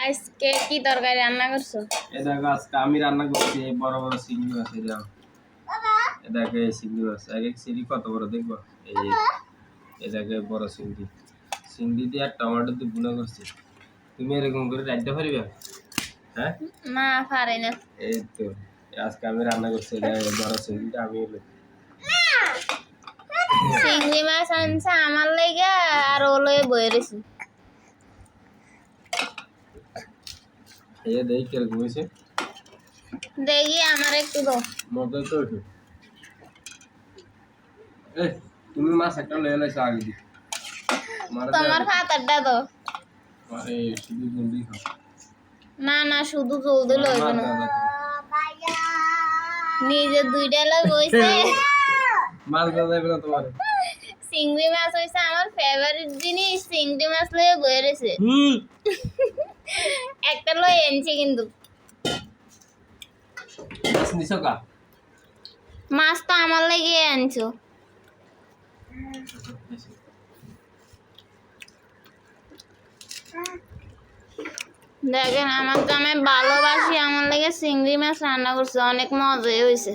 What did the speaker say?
আজকে কি তরকারি রান্না করছো? এই দেখো আজকে আমি রান্না করছি এই বড় বড় চিংড়ি মাছ। এই দেখো এই দেখো এই চিংড়ি মাছ এক এক চিংড়ি কত বড় দেখবো। এই দেখো এই বড় চিংড়ি দিয়ে আর টমেটো দিয়ে ভুনা করছি। তুমি এরকম করে রাখতে পারবে? হ্যাঁ না পারি না। এই তো আজকে আমি রান্না করছি এই দেখো, এই বড় চিংড়িটা আমি চিংড়ি মাছ আনছে আমার লেগে আর ও লয়ে বয়ে রয়েছি। এই দেখি কিরকম হয়েছে। দেখি আমার একটু দাও। মজা তো একটু এই তুমি মাছ একটা লয়ে লাইছো আগে দি তোমার ভাতটা দাও। আরে শুধু জলদি খাও। না না শুধু জলদি লইবে না, নিজে দুইটা লই বইছে। মাছ দাও যাবে না তোমার। চিংড়ি মাছ হইছে আমার ফেভারিট জিনিস, চিংড়ি মাছ লয়ে বয়ে রয়েছে। একটা লই এনেছি কিন্তু মাছ নিছো কা? মাছ তো আমার লেগে আনছো। দেখেন আমার জামাই ভালোবাসি আমার লেগে চিংড়ি মাছ রান্না করছে, অনেক মজা হয়েছে।